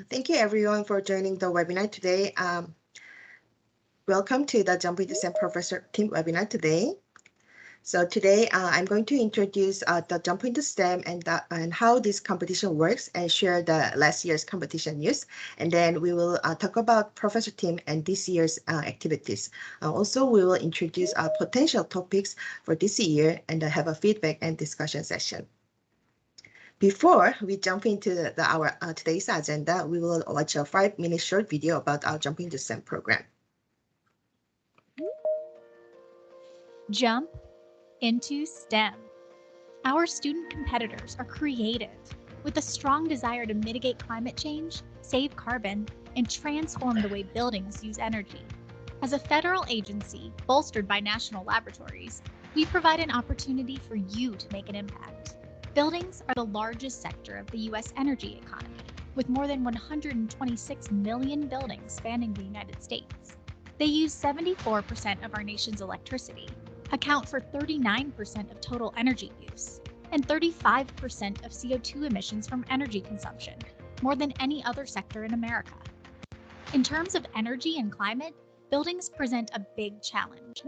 Thank you everyone for joining the webinar today. Welcome to the Jumping to STEM Professor Team webinar today. So today I'm going to introduce the Jumping to STEM and how this competition works and share the last year's competition news. And then we will talk about Professor Team and this year's activities. Also, we will introduce potential topics for this year and have a feedback and discussion session. Before we jump into our today's agenda, we will watch a 5-minute short video about our Jumping to STEM program. Jump into STEM. Our student competitors are creative, with a strong desire to mitigate climate change, save carbon, and transform the way buildings use energy. As a federal agency bolstered by national laboratories, we provide an opportunity for you to make an impact. Buildings are the largest sector of the U.S. energy economy, with more than 126 million buildings spanning the United States. They use 74% of our nation's electricity, account for 39% of total energy use, and 35% of CO2 emissions from energy consumption, more than any other sector in America. In terms of energy and climate, buildings present a big challenge.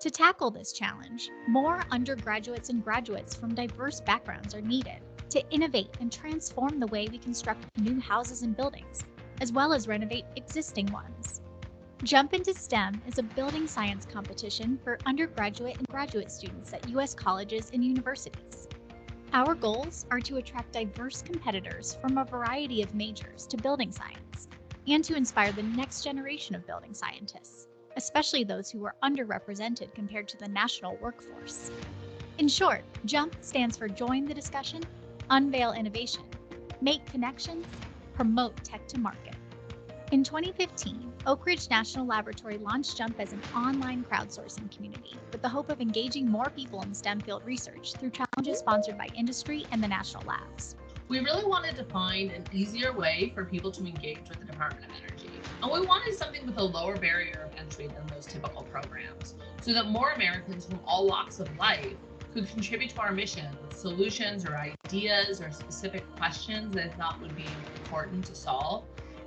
To tackle this challenge, more undergraduates and graduates from diverse backgrounds are needed to innovate and transform the way we construct new houses and buildings, as well as renovate existing ones. Jump into STEM is a building science competition for undergraduate and graduate students at U.S. colleges and universities. Our goals are to attract diverse competitors from a variety of majors to building science and to inspire the next generation of building scientists, especially those who are underrepresented compared to the national workforce. In short, JUMP stands for Join the Discussion, Unveil Innovation, Make Connections, Promote Tech to Market. In 2015, Oak Ridge National Laboratory launched JUMP as an online crowdsourcing community with the hope of engaging more people in STEM field research through challenges sponsored by industry and the national labs. We really wanted to find an easier way for people to engage with the Department of Energy. And we wanted something with a lower barrier of entry than those typical programs, so that more Americans from all walks of life could contribute to our mission with solutions or ideas or specific questions they thought would be important to solve.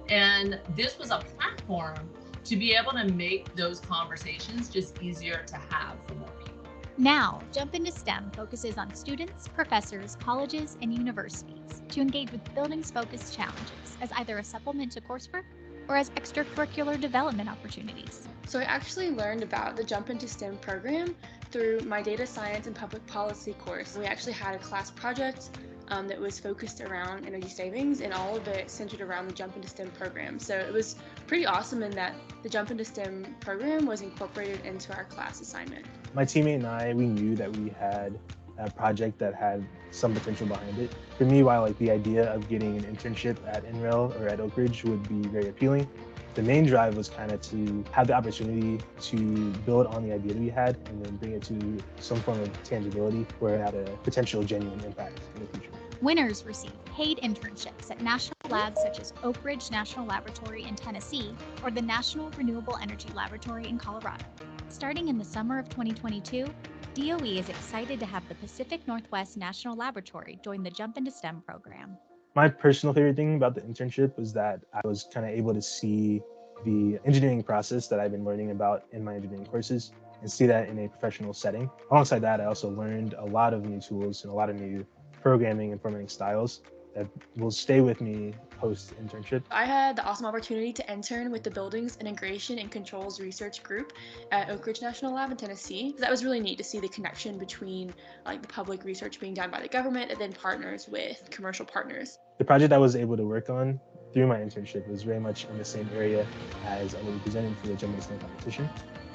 And this was a platform to be able to make those conversations just easier to have for more people. Now, Jump into STEM focuses on students, professors, colleges, and universities to engage with buildings-focused challenges as either a supplement to coursework or as extracurricular development opportunities. So I actually learned about the Jump into STEM program through my data science and public policy course. We actually had a class project that was focused around energy savings, and all of it centered around the Jump into STEM program. So it was pretty awesome in that the Jump into STEM program was incorporated into our class assignment. My teammate and I, we knew that we had a project that had some potential behind it. For me, while the idea of getting an internship at NREL or at Oak Ridge would be very appealing, the main drive was kind of to have the opportunity to build on the idea that we had and then bring it to some form of tangibility where it had a potential genuine impact in the future. Winners receive paid internships at national labs such as Oak Ridge National Laboratory in Tennessee or the National Renewable Energy Laboratory in Colorado. Starting in the summer of 2022, DOE is excited to have the Pacific Northwest National Laboratory join the Jump into STEM program. My personal favorite thing about the internship was that I was kind of able to see the engineering process that I've been learning about in my engineering courses and see that in a professional setting. Alongside that, I also learned a lot of new tools and a lot of new programming and formatting styles that will stay with me post-internship. I had the awesome opportunity to intern with the Buildings Integration and Controls Research Group at Oak Ridge National Lab in Tennessee. That was really neat to see the connection between the public research being done by the government and then partners with commercial partners. The project I was able to work on through my internship was very much in the same area as what we presented for the Jump into STEM competition.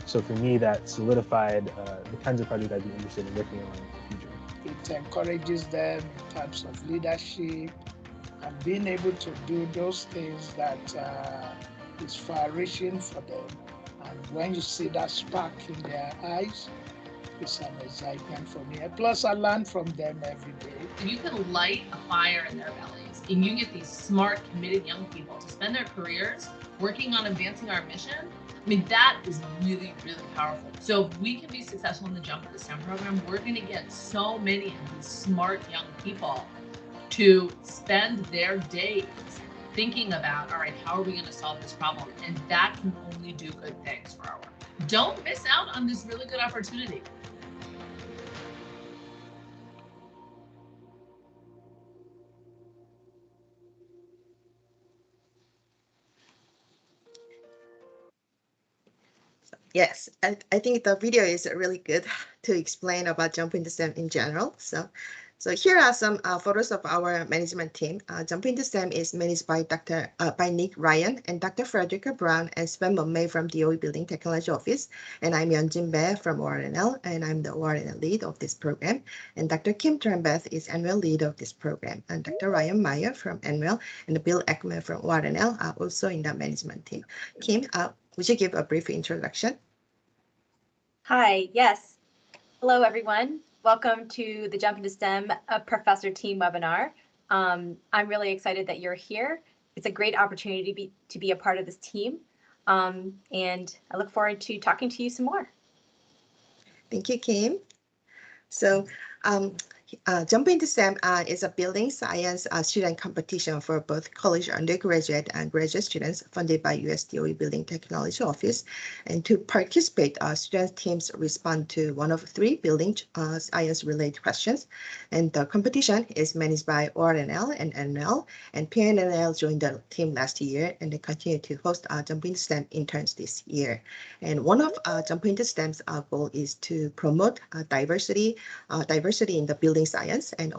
So for me, that solidified the kinds of projects I'd be interested in working on in the future. It encourages them in terms of leadership and being able to do those things that is far-reaching for them. And when you see that spark in their eyes, it's an excitement for me. And plus, I learn from them every day. You can light a fire in their bellies, and you get these smart, committed young people to spend their careers working on advancing our mission. I mean, that is really, really powerful. So if we can be successful in the Jump into STEM program, we're going to get so many of these smart young people to spend their days thinking about, all right, how are we going to solve this problem? And that can only do good things for our work. Don't miss out on this really good opportunity. Yes, I think the video is really good to explain about Jump into STEM in general. So here are some photos of our management team. Jump into STEM is managed by by Nick Ryan and Dr. Frederica Brown and Sven Mumei from DOE Building Technology Office. And I'm Yeonjin Bae from ORNL, and I'm the ORNL lead of this program. And Dr. Kim Tranbeth is annual lead of this program. And Dr. Ryan Meyer from NWEL and Bill Ekman from ORNL are also in the management team. Kim, would you give a brief introduction? Hi, yes. Hello, everyone. Welcome to the Jump into STEM Professor Team webinar. I'm really excited that you're here. It's a great opportunity to be a part of this team. And I look forward to talking to you some more. Thank you, Kim. So Jump into STEM is a building science student competition for both college undergraduate and graduate students funded by US DOE Building Technology Office. And to participate, student teams respond to one of 3 building science-related questions. And the competition is managed by ORNL and NL, and PNNL joined the team last year, and they continue to host Jump into STEM interns this year. And one of Jump into STEM's goal is to promote diversity in the building science and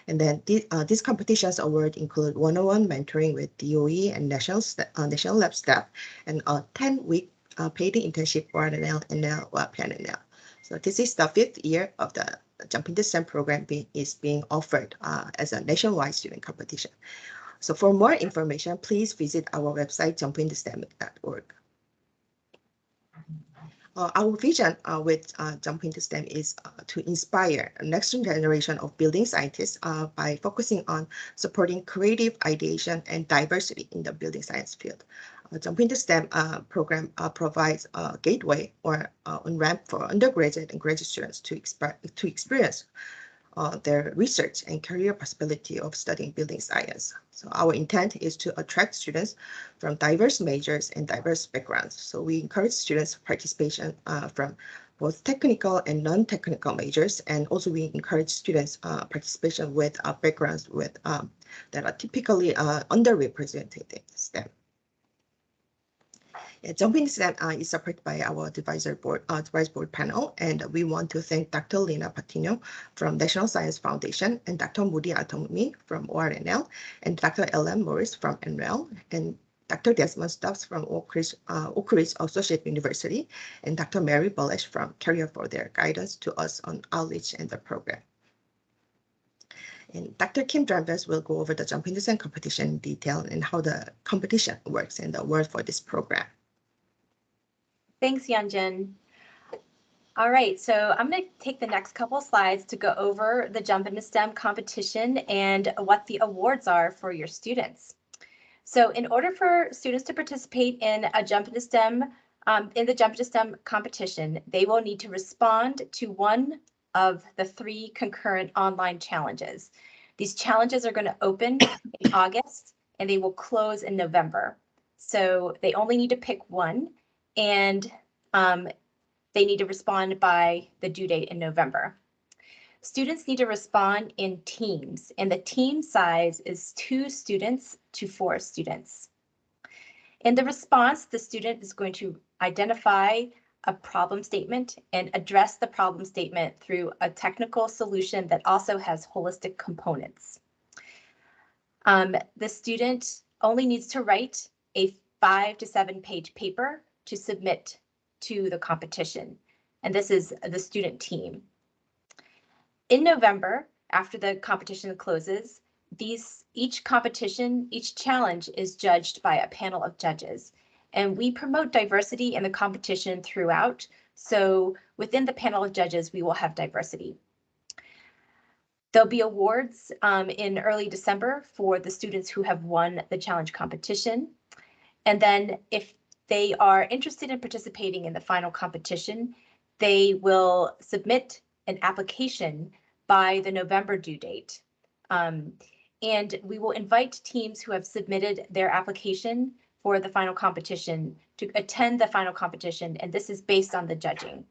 then these competitions award include one-on-one mentoring with DOE and national lab staff and a 10-week paid internship for NL and PNNL. So this is the 5th year of the Jump into STEM program is being offered as a nationwide student competition. So for more information, please visit our website jumpintostem.org. Our vision with Jump into STEM is to inspire the next generation of building scientists by focusing on supporting creative ideation and diversity in the building science field. Jump into STEM program provides a gateway or on-ramp for undergraduate and graduate students to experience their research and career possibility of studying building science. So our intent is to attract students from diverse majors and diverse backgrounds. So we encourage students participation from both technical and non-technical majors, and also we encourage students participation with backgrounds with that are typically underrepresented in STEM. Jump into STEM is supported by our advisory board panel, and we want to thank Dr. Lina Patino from National Science Foundation, and Dr. Moody Atomumi from ORNL, and Dr. Ellen Morris from NWEL, and Dr. Desmond Stubbs from Oak Ridge Associate University, and Dr. Mary Bullish from Carrier for their guidance to us on outreach and the program. And Dr. Kim Tranbeth will go over the Jump into STEM competition in detail and how the competition works and the award for this program. Thanks, Yeonjin. All right, so I'm going to take the next couple slides to go over the Jump into STEM competition and what the awards are for your students. So in order for students to participate in a Jump into STEM, in the Jump into STEM competition, they will need to respond to one of the 3 concurrent online challenges. These challenges are going to open in August and they will close in November. So they only need to pick one, and they need to respond by the due date in November. Students need to respond in teams, and the team size is 2 students to 4 students. In the response, the student is going to identify a problem statement and address the problem statement through a technical solution that also has holistic components. The student only needs to write a 5 to 7 page paper to submit to the competition, and this is the student team. In November, after the competition closes, each challenge is judged by a panel of judges, and we promote diversity in the competition throughout. So within the panel of judges, we will have diversity. There'll be awards in early December for the students who have won the challenge competition. And then if they are interested in participating in the final competition, they will submit an application by the November due date. And we will invite teams who have submitted their application for the final competition to attend the final competition, and this is based on the judging.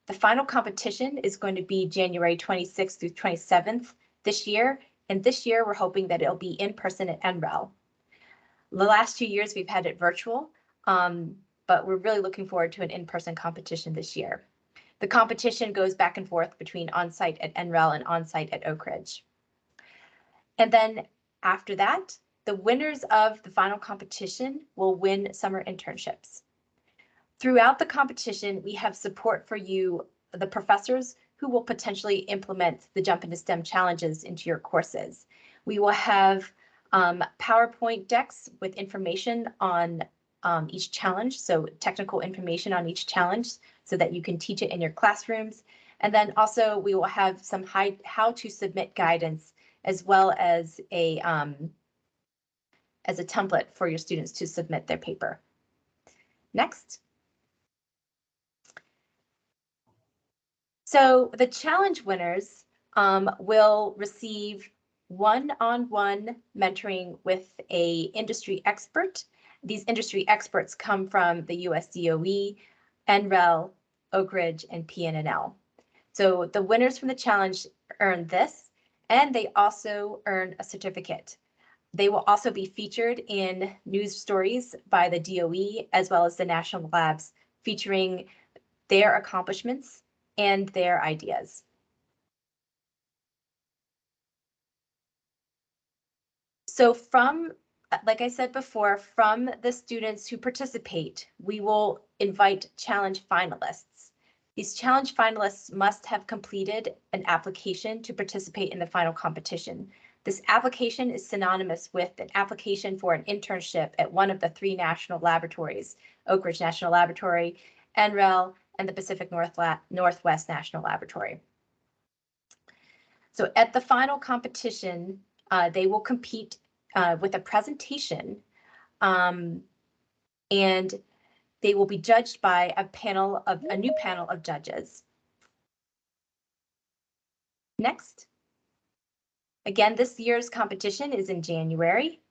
The final competition is going to be January 26th through 27th this year, and this year we're hoping that it'll be in person at NREL. The last 2 years we've had it virtual, but we're really looking forward to an in-person competition this year. The competition goes back and forth between on-site at NREL and on-site at Oak Ridge. And then after that, the winners of the final competition will win summer internships. Throughout the competition, we have support for you, the professors who will potentially implement the Jump into STEM challenges into your courses. We will have PowerPoint decks with information on each challenge, so technical information on each challenge so that you can teach it in your classrooms. And then also we will have some how to submit guidance as well as a template for your students to submit their paper. Next. So the challenge winners will receive one-on-one mentoring with an industry expert. These industry experts come from the US DOE, NREL, Oak Ridge, and PNNL. So the winners from the challenge earn this, and they also earn a certificate. They will also be featured in news stories by the DOE as well as the national labs, featuring their accomplishments and their ideas. So from, like I said before, from the students who participate, we will invite challenge finalists. These challenge finalists must have completed an application to participate in the final competition. This application is synonymous with an application for an internship at one of the 3 national laboratories, Oak Ridge National Laboratory, NREL, and the Pacific Northwest National Laboratory. So at the final competition, they will compete with a presentation, and they will be judged by a new panel of judges. Next. Again, this year's competition is in January.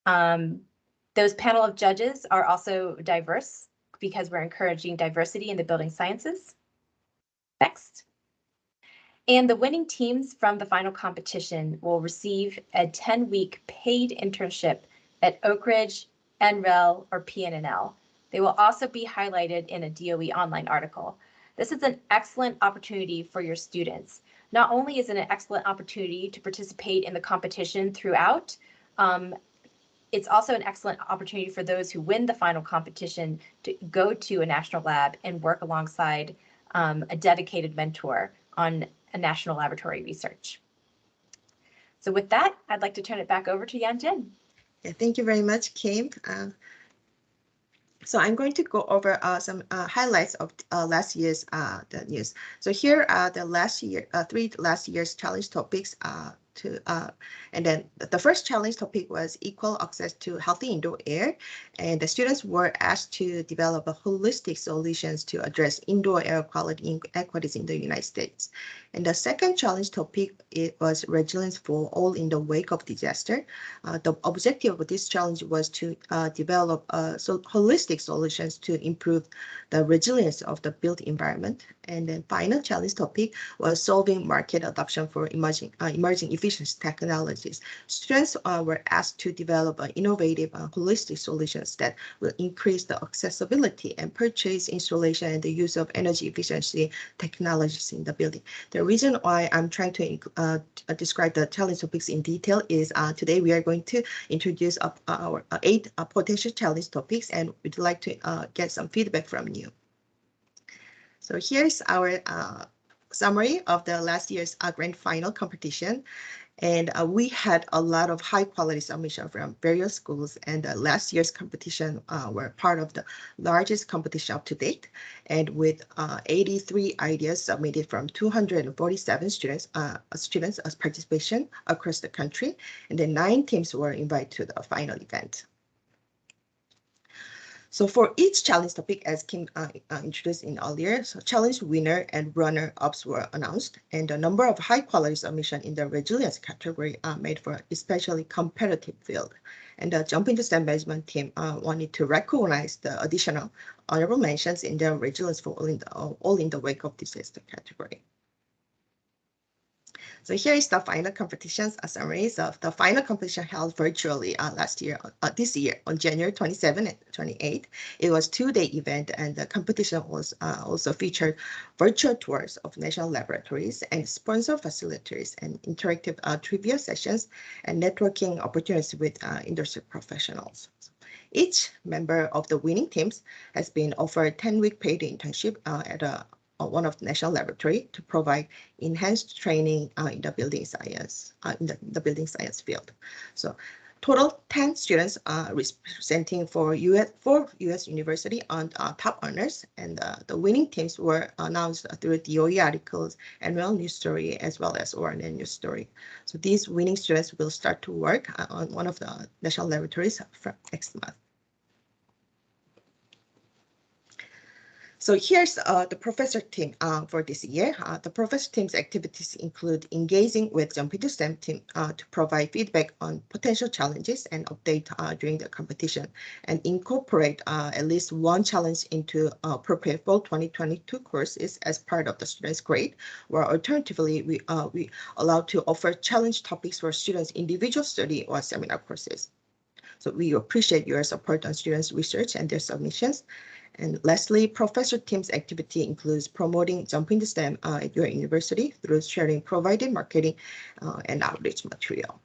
Those panel of judges are also diverse because we're encouraging diversity in the building sciences. Next. And the winning teams from the final competition will receive a 10-week paid internship at Oak Ridge, NREL, or PNNL. They will also be highlighted in a DOE online article. This is an excellent opportunity for your students. Not only is it an excellent opportunity to participate in the competition throughout, it's also an excellent opportunity for those who win the final competition to go to a national lab and work alongside a dedicated mentor on a national laboratory research. So with that, I'd like to turn it back over to Yanjin. Yeah, thank you very much, Kim. So I'm going to go over some highlights of last year's the news. So here are the three last year's challenge topics. And then the first challenge topic was equal access to healthy indoor air, and the students were asked to develop a holistic solutions to address indoor air quality inequities in the United States. And the second challenge topic, it was resilience for all in the wake of disaster. The objective of this challenge was to develop holistic solutions to improve the resilience of the built environment. And then final challenge topic was solving market adoption for emerging efficiency technologies. Students were asked to develop innovative holistic solutions that will increase the accessibility and purchase, installation, and the use of energy efficiency technologies in the building. The reason why I'm trying to describe the challenge topics in detail is today we are going to introduce our 8 potential challenge topics, and we'd like to get some feedback from you. So here's our summary of the last year's grand final competition. And we had a lot of high quality submission from various schools, and last year's competition were part of the largest competition up to date, and with 83 ideas submitted from 247 students as participation across the country, and then 9 teams were invited to the final event. So for each challenge topic, as Kim introduced in earlier, so challenge winner and runner-ups were announced, and the number of high-quality submission in the resilience category made for especially competitive field. And the Jump into STEM management team wanted to recognize the additional honorable mentions in their resilience for all in the wake of disaster category. So here is the final competitions summaries of the final competition held virtually this year on January 27 and 28. It was a two-day event, and the competition was also featured virtual tours of national laboratories and sponsor facilitators and interactive trivia sessions and networking opportunities with industry professionals. Each member of the winning teams has been offered 10-week paid internship at one of the national laboratory to provide enhanced training in the building science the building science field. So total 10 students representing four U.S. university on top earners, and the winning teams were announced through DOE articles, annual news story, as well as ORNN news story. So these winning students will start to work on one of the national laboratories from next month. So here's the professor team for this year. The professor team's activities include engaging with Jump into STEM team to provide feedback on potential challenges and update during the competition, and incorporate at least one challenge into appropriate fall 2022 courses as part of the students' grade, or alternatively, we allowed to offer challenge topics for students' individual study or seminar courses. So we appreciate your support on students' research and their submissions. And lastly, professor team's activity includes promoting Jump into STEM at your university through sharing provided marketing and outreach material.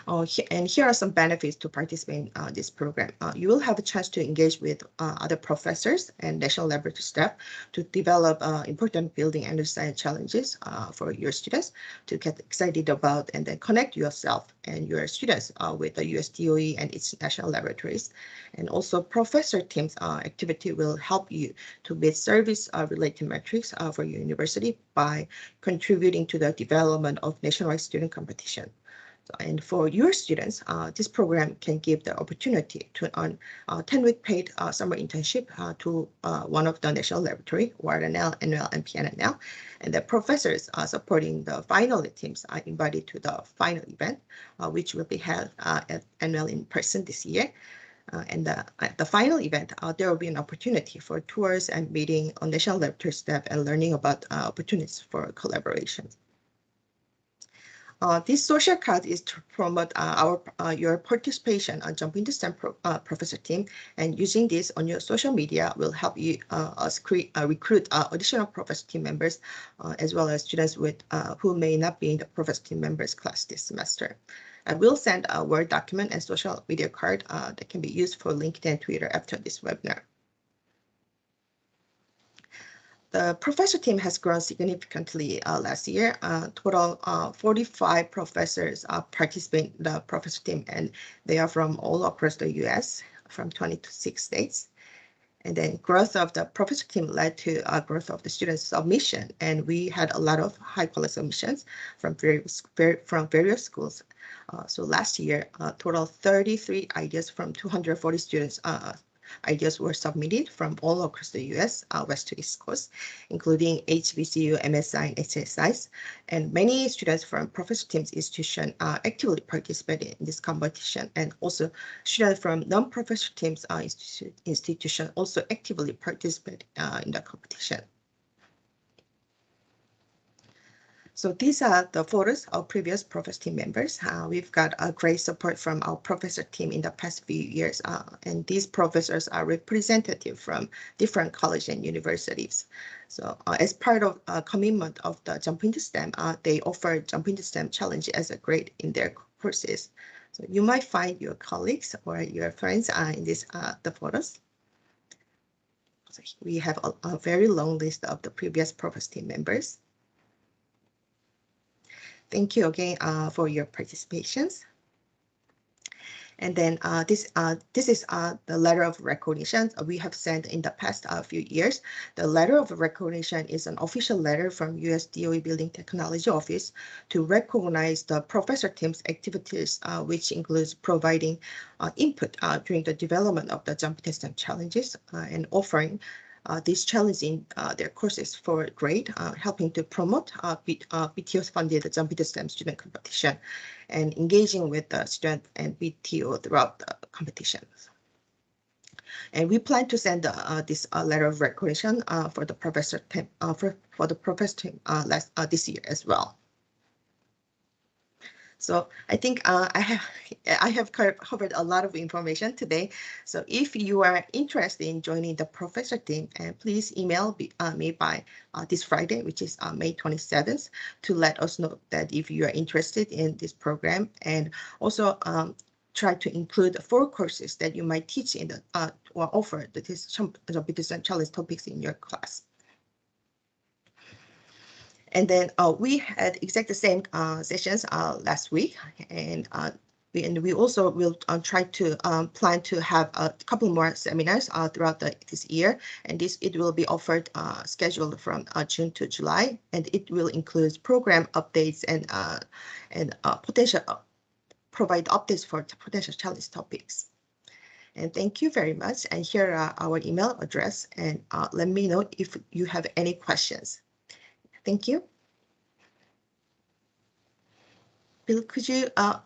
And here are some benefits to participate in this program. You will have a chance to engage with other professors and national laboratory staff to develop important building and science challenges for your students to get excited about, and then connect yourself and your students with the US DOE and its national laboratories. And also professor teams activity will help you to meet service related metrics for your university by contributing to the development of nationwide student competition. And for your students, this program can give the opportunity to earn 10-week paid summer internship to one of the national laboratory, ORNL, NL, and PNNL. And the professors supporting the final teams are invited to the final event, which will be held at NL in person this year. And at the final event, there will be an opportunity for tours and meeting on national laboratory staff and learning about opportunities for collaboration. This social card is to promote your participation on Jump into STEM professor team, and using this on your social media will help you recruit additional professor team members, as well as students who may not be in the professor team members class this semester. I will send a Word document and social media card that can be used for LinkedIn and Twitter after this webinar. The professor team has grown significantly last year. Total 45 professors participate in the professor team, and they are from all across the US, from 26 states. And then growth of the professor team led to growth of the student submission, and we had a lot of high quality submissions from various schools. So last year, total 33 ideas from 240 students ideas were submitted from all across the U.S., West to East Coast, including HBCU, MSI, and HSIs. And many students from professor teams institution actively participated in this competition, and also students from non-professor teams institution also actively participate in the competition. So these are the photos of previous professor team members. We've got a great support from our professor team in the past few years, and these professors are representative from different colleges and universities. So as part of a commitment of the Jump into STEM, they offer Jump into STEM challenge as a grade in their courses. So you might find your colleagues or your friends in the photos. So we have a very long list of the previous professor team members. Thank you again for your participations. And then this is the letter of recognition we have sent in the past few years. The letter of recognition is an official letter from US DOE Building Technology Office to recognize the professor team's activities, which includes providing input during the development of the jumping STEM challenges and offering these challenges in their courses for grade, helping to promote BTO-funded Jumping STEM student competition and engaging with the student and BTO throughout the competitions. And we plan to send this letter of recognition for the professor team for the professor team this year as well. So I think I have covered a lot of information today. So if you are interested in joining the professor team, please email me by this Friday, which is May 27th, to let us know that if you are interested in this program, and also try to include 4 courses that you might teach in the or offer this challenge topics in your class. And then we had exactly the same sessions last week, and we also will try to plan to have a couple more seminars throughout this year, and it will be offered scheduled from June to July, and it will include program updates and potential provide updates for potential challenge topics. And thank you very much. And here are our email address, and let me know if you have any questions. Thank you. Bill, could you